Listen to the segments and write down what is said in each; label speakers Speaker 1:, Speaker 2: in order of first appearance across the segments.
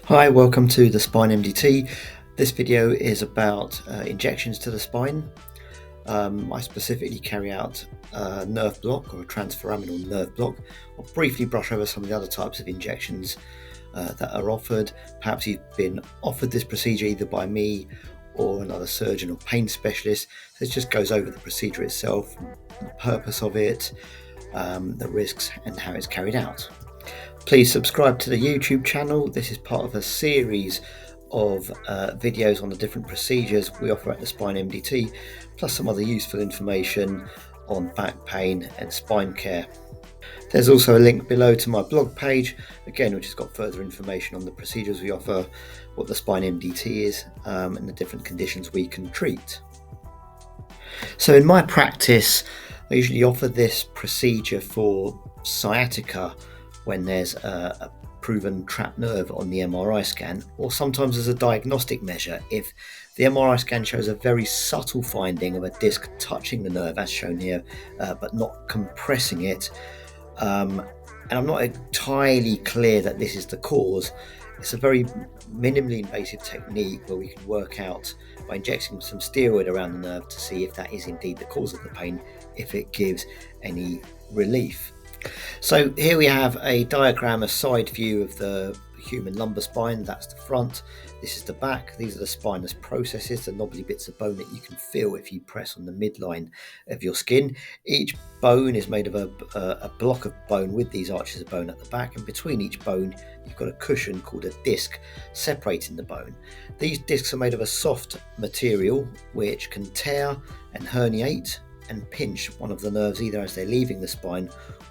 Speaker 1: Hi, welcome to the Spine MDT. This video is about injections to the spine. I specifically carry out a nerve block or a transforaminal nerve block. I'll briefly brush over some of the other types of injections that are offered. Perhaps you've been offered this procedure either by me or another surgeon or pain specialist. So it just goes over the procedure itself, the purpose of it, the risks and how it's carried out. Please subscribe to the YouTube channel. This is part of a series of videos on the different procedures we offer at the Spine MDT, plus some other useful information on back pain and spine care. There's also a link below to my blog page, again, which has got further information on the procedures we offer, what the Spine MDT is, and the different conditions we can treat. So in my practice, I usually offer this procedure for sciatica when there's a proven trapped nerve on the MRI scan, or sometimes as a diagnostic measure if the MRI scan shows a very subtle finding of a disc touching the nerve as shown here, but not compressing it, and I'm not entirely clear that this is the cause. It's a very minimally invasive technique where we can work out by injecting some steroid around the nerve to see if that is indeed the cause of the pain, if it gives any relief. So here we have a diagram, a side view of the human lumbar spine. That's the front, this is the back. These are the spinous processes, the knobbly bits of bone that you can feel if you press on the midline of your skin. Each bone is made of a block of bone with these arches of bone at the back, and between each bone you've got a cushion called a disc separating the bone. These discs are made of a soft material which can tear and herniate and pinch one of the nerves either as they're leaving the spine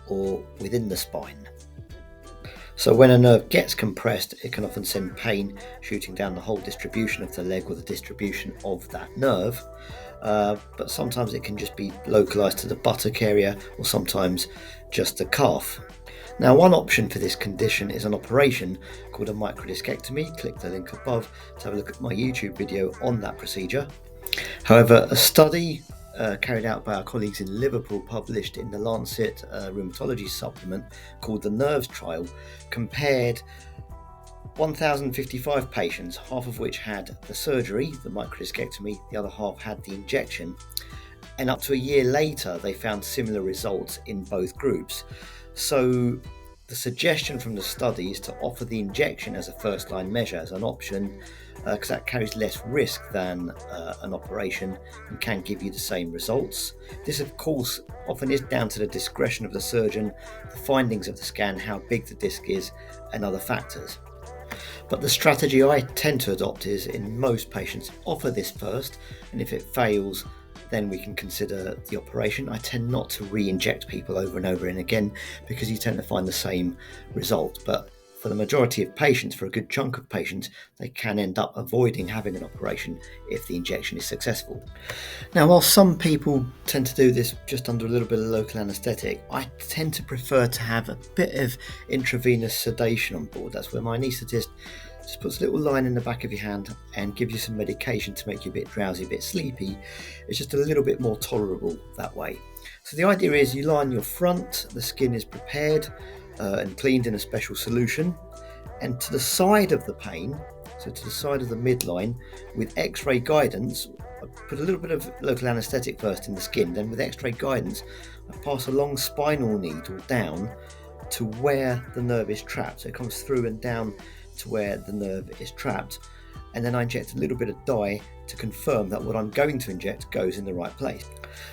Speaker 1: or within the spine. So when a nerve gets compressed, it can often send pain shooting down the whole distribution of the leg or the distribution of that nerve, but sometimes it can just be localized to the buttock area or sometimes just the calf. Now, one option for this condition is an operation called a microdiscectomy. Click the link above to have a look at my YouTube video on that procedure. However, a study carried out by our colleagues in Liverpool, published in the Lancet Rheumatology supplement called the NERVES trial, compared 1,055 patients, half of which had the surgery, the microdiscectomy, the other half had the injection, and up to a year later they found similar results in both groups. So the suggestion from the study is to offer the injection as a first-line measure, as an option, because that carries less risk than an operation and can give you the same results. This, of course, often is down to the discretion of the surgeon, the findings of the scan, how big the disc is, and other factors. But the strategy I tend to adopt is, in most patients, offer this first, and if it fails, then we can consider the operation. I tend not to re-inject people over and over and again because you tend to find the same result. But for the majority of patients, for a good chunk of patients, they can end up avoiding having an operation if the injection is successful. Now, while some people tend to do this just under a little bit of local anaesthetic, I tend to prefer to have a bit of intravenous sedation on board. That's where my anaesthetist just puts a little line in the back of your hand and gives you some medication to make you a bit drowsy, a bit sleepy. It's just a little bit more tolerable that way. So the idea is you lie on your front, the skin is prepared and cleaned in a special solution, and to the side of the pain, so to the side of the midline, with x-ray guidance, I put a little bit of local anaesthetic first in the skin, then with x-ray guidance I pass a long spinal needle down to where the nerve is trapped. So it comes through and down to where the nerve is trapped, and then I inject a little bit of dye to confirm that what I'm going to inject goes in the right place.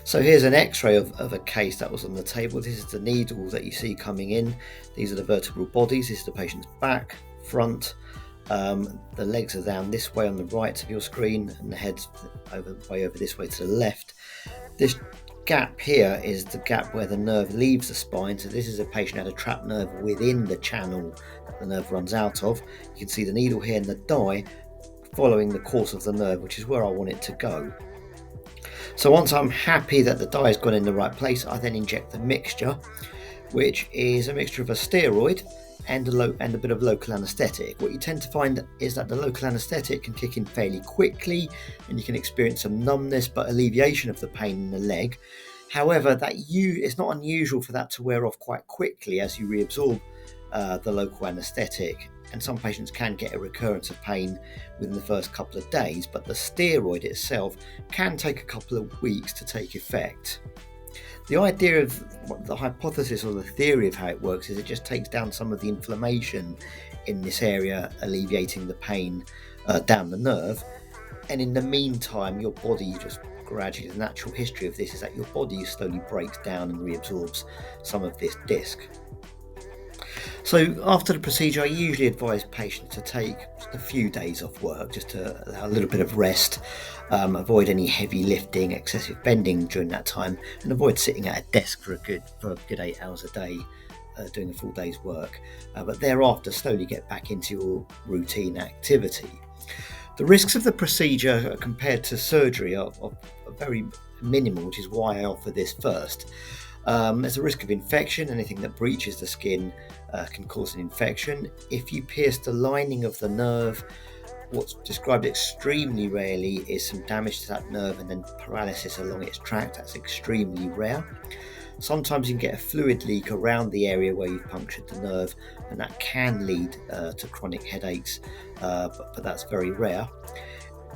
Speaker 1: So here's an x-ray of a case that was on the table. This is the needle that you see coming in. These are the vertebral bodies. This is the patient's back, front. The legs are down this way on the right of your screen, and the head's way over this way to the left. This gap here is the gap where the nerve leaves the spine. So this is a patient who had a trapped nerve within the channel that the nerve runs out of. You can see the needle here and the dye following the course of the nerve, which is where I want it to go. So once I'm happy that the dye has gone in the right place, I then inject the mixture, which is a mixture of a steroid and a bit of local anaesthetic. What you tend to find is that the local anaesthetic can kick in fairly quickly and you can experience some numbness but alleviation of the pain in the leg. However, it's not unusual for that to wear off quite quickly as you reabsorb the local anaesthetic, and some patients can get a recurrence of pain within the first couple of days, but the steroid itself can take a couple of weeks to take effect. The idea of the hypothesis or the theory of how it works is it just takes down some of the inflammation in this area, alleviating the pain down the nerve. And in the meantime, your body just gradually, the natural history of this is that your body slowly breaks down and reabsorbs some of this disc. So after the procedure, I usually advise patients to take just a few days off work, just to allow a little bit of rest, avoid any heavy lifting, excessive bending during that time, and avoid sitting at a desk for a good 8 hours a day, doing a full day's work. But thereafter, slowly get back into your routine activity. The risks of the procedure compared to surgery are very minimal, which is why I offer this first. There's a risk of infection. Anything that breaches the skin can cause an infection. If you pierce the lining of the nerve, what's described extremely rarely is some damage to that nerve and then paralysis along its tract. That's extremely rare. Sometimes you can get a fluid leak around the area where you've punctured the nerve, and that can lead to chronic headaches, but that's very rare.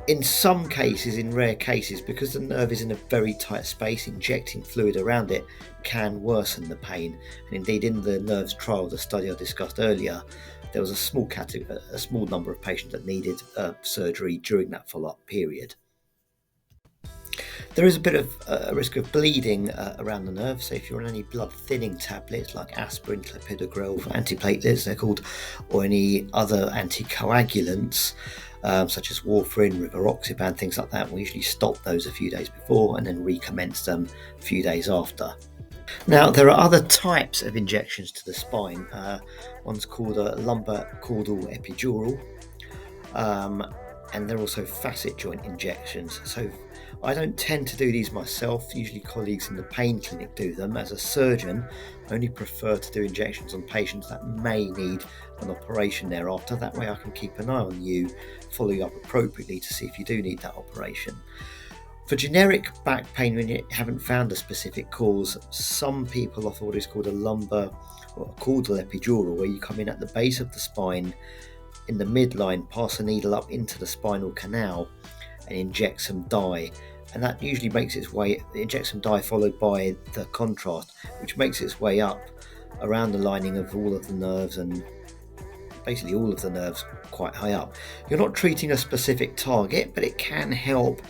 Speaker 1: In some cases, in rare cases, because the nerve is in a very tight space, injecting fluid around it can worsen the pain. And indeed, in the nerves trial, the study I discussed earlier, there was a small number of patients that needed surgery during that follow-up period. There is a bit of a risk of bleeding around the nerve, so if you're on any blood thinning tablets like aspirin, clopidogrel, antiplatelets they're called, or any other anticoagulants such as warfarin, rivaroxaban, things like that, we usually stop those a few days before and then recommence them a few days after. Now, there are other types of injections to the spine. One's called a lumbar caudal epidural, and they're also facet joint injections. So I don't tend to do these myself. Usually colleagues in the pain clinic do them. As a surgeon, I only prefer to do injections on patients that may need an operation thereafter. That way I can keep an eye on you, follow you up appropriately to see if you do need that operation. For generic back pain, when you haven't found a specific cause, some people offer what is called a lumbar or a caudal epidural, where you come in at the base of the spine, in the midline, pass a needle up into the spinal canal and inject some dye. And that usually makes its way, inject some dye followed by the contrast, which makes its way up around the lining of all of the nerves, and basically all of the nerves quite high up. You're not treating a specific target, but it can help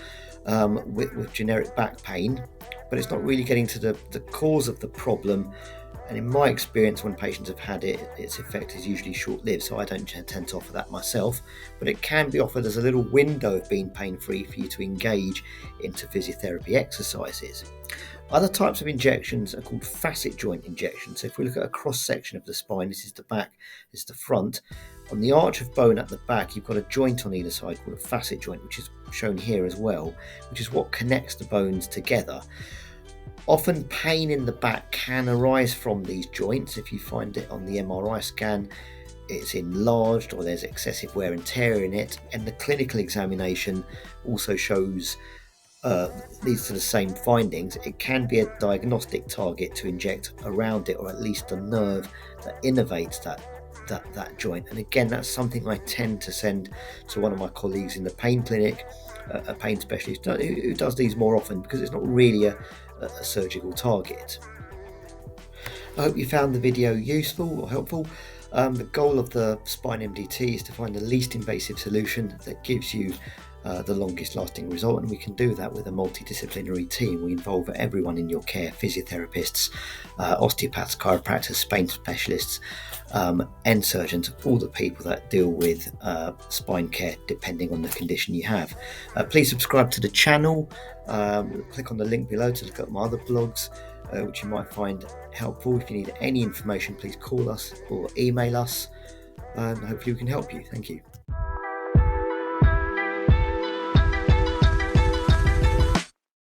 Speaker 1: with generic back pain, but it's not really getting to the cause of the problem. And in my experience, when patients have had it, its effect is usually short-lived, so I don't tend to offer that myself, but it can be offered as a little window of being pain-free for you to engage into physiotherapy exercises. Other types of injections are called facet joint injections. So if we look at a cross-section of the spine, this is the back, this is the front. On the arch of bone at the back, you've got a joint on either side called a facet joint, which is shown here as well, which is what connects the bones together. Often pain in the back can arise from these joints. If you find it on the MRI scan, it's enlarged or there's excessive wear and tear in it, and the clinical examination also shows leads to the same findings. It can be a diagnostic target to inject around it, or at least the nerve that innervates that joint. And again, that's something I tend to send to one of my colleagues in the pain clinic, a pain specialist who does these more often, because it's not really a surgical target. I hope you found the video useful or helpful. The goal of the Spine MDT is to find the least invasive solution that gives you the longest lasting result, and we can do that with a multidisciplinary team. We involve everyone in your care: physiotherapists, osteopaths, chiropractors, spine specialists, and surgeons, all the people that deal with spine care depending on the condition you have. Please subscribe to the channel, click on the link below to look at my other blogs, which you might find helpful. If you need any information, please call us or email us, and hopefully we can help you. Thank you.